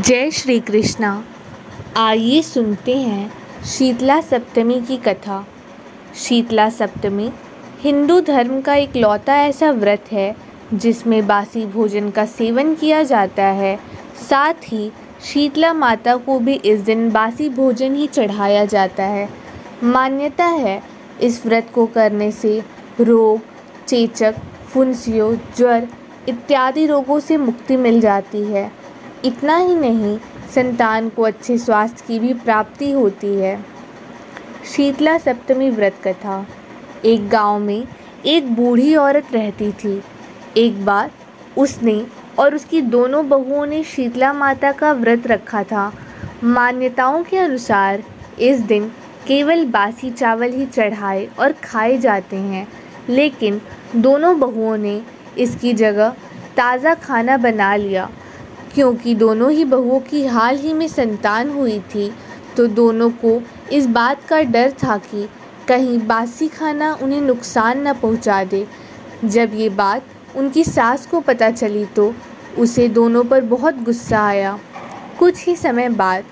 जय श्री कृष्णा। आइए सुनते हैं शीतला सप्तमी की कथा। शीतला सप्तमी हिंदू धर्म का इकलौता ऐसा व्रत है जिसमें बासी भोजन का सेवन किया जाता है। साथ ही शीतला माता को भी इस दिन बासी भोजन ही चढ़ाया जाता है। मान्यता है इस व्रत को करने से रोग, चेचक, फुंसियों, ज्वर इत्यादि रोगों से मुक्ति मिल जाती है। इतना ही नहीं, संतान को अच्छे स्वास्थ्य की भी प्राप्ति होती है। शीतला सप्तमी व्रत कथा। एक गांव में एक बूढ़ी औरत रहती थी। एक बार उसने और उसकी दोनों बहुओं ने शीतला माता का व्रत रखा था। मान्यताओं के अनुसार इस दिन केवल बासी चावल ही चढ़ाए और खाए जाते हैं, लेकिन दोनों बहुओं ने इसकी जगह ताज़ा खाना बना लिया। क्योंकि दोनों ही बहुओं की हाल ही में संतान हुई थी, तो दोनों को इस बात का डर था कि कहीं बासी खाना उन्हें नुकसान न पहुंचा दे। जब ये बात उनकी सास को पता चली तो उसे दोनों पर बहुत गुस्सा आया। कुछ ही समय बाद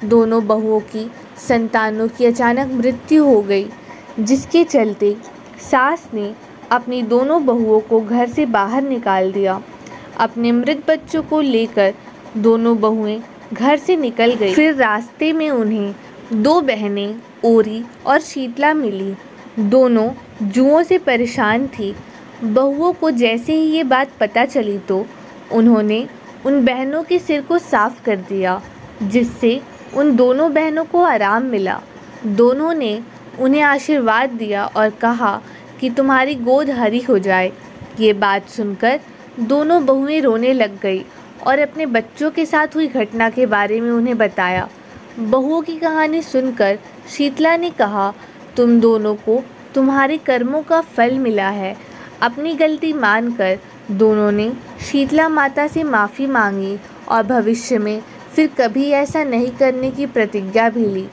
दोनों बहुओं की संतानों की अचानक मृत्यु हो गई, जिसके चलते सास ने अपनी दोनों बहुओं को घर से बाहर निकाल दिया। अपने मृत बच्चों को लेकर दोनों बहुएं घर से निकल गई। फिर रास्ते में उन्हें दो बहनें ओरी और शीतला मिली। दोनों जुओं से परेशान थी। बहुओं को जैसे ही ये बात पता चली तो उन्होंने उन बहनों के सिर को साफ कर दिया, जिससे उन दोनों बहनों को आराम मिला। दोनों ने उन्हें आशीर्वाद दिया और कहा कि तुम्हारी गोद हरी हो जाए। ये बात सुनकर दोनों बहुएं रोने लग गई और अपने बच्चों के साथ हुई घटना के बारे में उन्हें बताया। बहुओं की कहानी सुनकर शीतला ने कहा, तुम दोनों को तुम्हारे कर्मों का फल मिला है। अपनी गलती मानकर दोनों ने शीतला माता से माफ़ी मांगी और भविष्य में फिर कभी ऐसा नहीं करने की प्रतिज्ञा भी ली।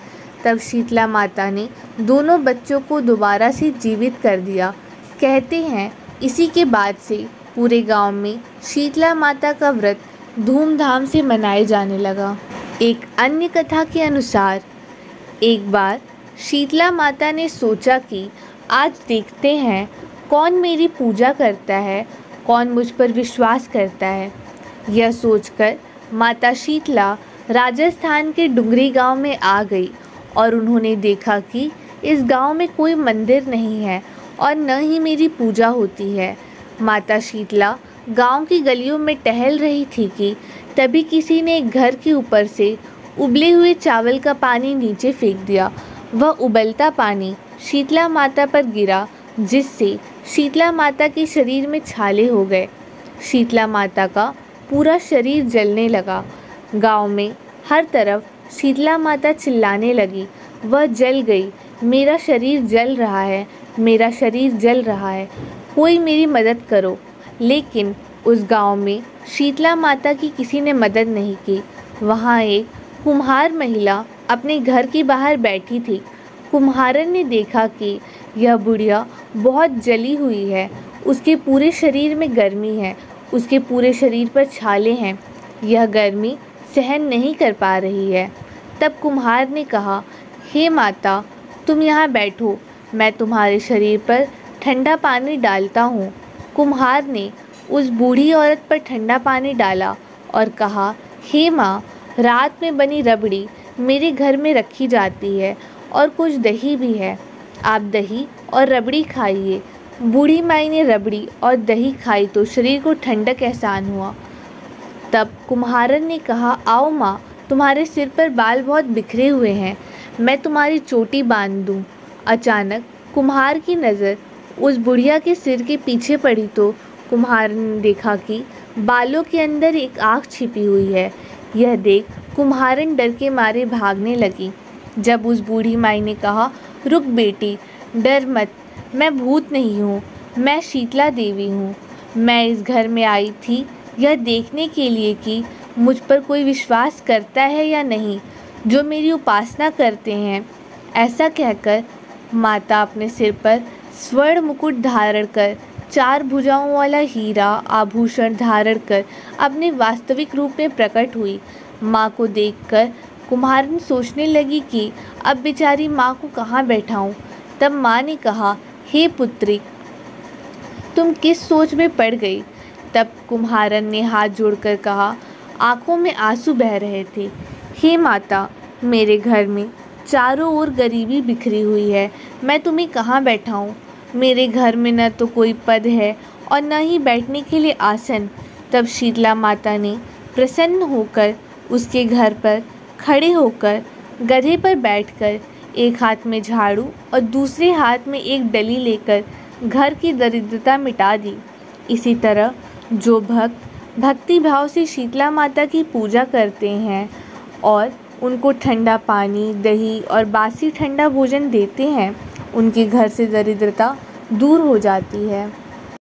तब शीतला माता ने दोनों बच्चों को दोबारा से जीवित कर दिया। कहते हैं इसी के बाद से पूरे गांव में शीतला माता का व्रत धूमधाम से मनाए जाने लगा। एक अन्य कथा के अनुसार एक बार शीतला माता ने सोचा कि आज देखते हैं कौन मेरी पूजा करता है, कौन मुझ पर विश्वास करता है। यह सोचकर माता शीतला राजस्थान के डुंगरी गांव में आ गई और उन्होंने देखा कि इस गांव में कोई मंदिर नहीं है और न ही मेरी पूजा होती है। माता शीतला गांव की गलियों में टहल रही थी कि तभी किसी ने एक घर के ऊपर से उबले हुए चावल का पानी नीचे फेंक दिया। वह उबलता पानी शीतला माता पर गिरा, जिससे शीतला माता के शरीर में छाले हो गए। शीतला माता का पूरा शरीर जलने लगा। गांव में हर तरफ शीतला माता चिल्लाने लगी, वह जल गई, मेरा शरीर जल रहा है, मेरा शरीर जल रहा है, कोई मेरी मदद करो। लेकिन उस गांव में शीतला माता की किसी ने मदद नहीं की। वहां एक कुम्हार महिला अपने घर के बाहर बैठी थी। कुम्हारन ने देखा कि यह बुढ़िया बहुत जली हुई है, उसके पूरे शरीर में गर्मी है, उसके पूरे शरीर पर छाले हैं, यह गर्मी सहन नहीं कर पा रही है। तब कुम्हार ने कहा, हे माता, तुम यहाँ बैठो, मैं तुम्हारे शरीर पर ठंडा पानी डालता हूँ। कुम्हार ने उस बूढ़ी औरत पर ठंडा पानी डाला और कहा, हे माँ, रात में बनी रबड़ी मेरे घर में रखी जाती है और कुछ दही भी है, आप दही और रबड़ी खाइए। बूढ़ी माई ने रबड़ी और दही खाई तो शरीर को ठंडक एहसान हुआ। तब कुम्हारन ने कहा, आओ माँ, तुम्हारे सिर पर बाल बहुत बिखरे हुए हैं, मैं तुम्हारी चोटी बांध दूँ। अचानक कुम्हार की नज़र उस बुढ़िया के सिर के पीछे पड़ी तो कुम्हार ने देखा कि बालों के अंदर एक आँख छिपी हुई है। यह देख कुम्हारन डर के मारे भागने लगी। जब उस बूढ़ी माई ने कहा, रुक बेटी, डर मत, मैं भूत नहीं हूँ, मैं शीतला देवी हूँ। मैं इस घर में आई थी यह देखने के लिए कि मुझ पर कोई विश्वास करता है या नहीं, जो मेरी उपासना करते हैं। ऐसा कहकर माता अपने सिर पर स्वर्ण मुकुट धारण कर, 4 भुजाओं वाला हीरा आभूषण धारण कर अपने वास्तविक रूप में प्रकट हुई। माँ को देखकर कुम्हारन सोचने लगी कि अब बेचारी माँ को कहाँ बैठाऊँ। तब माँ ने कहा, हे पुत्री, तुम किस सोच में पड़ गई। तब कुम्हारन ने हाथ जोड़कर कहा, आंखों में आंसू बह रहे थे, हे माता, मेरे घर में चारों ओर गरीबी बिखरी हुई है, मैं तुम्हें कहाँ बैठाऊँ। मेरे घर में न तो कोई पद है और न ही बैठने के लिए आसन। तब शीतला माता ने प्रसन्न होकर उसके घर पर खड़े होकर गधे पर बैठकर एक हाथ में झाड़ू और दूसरे हाथ में एक डली लेकर घर की दरिद्रता मिटा दी। इसी तरह जो भक्त भक्ति भाव से शीतला माता की पूजा करते हैं और उनको ठंडा पानी, दही और बासी ठंडा भोजन देते हैं, उनके घर से दरिद्रता दूर हो जाती है।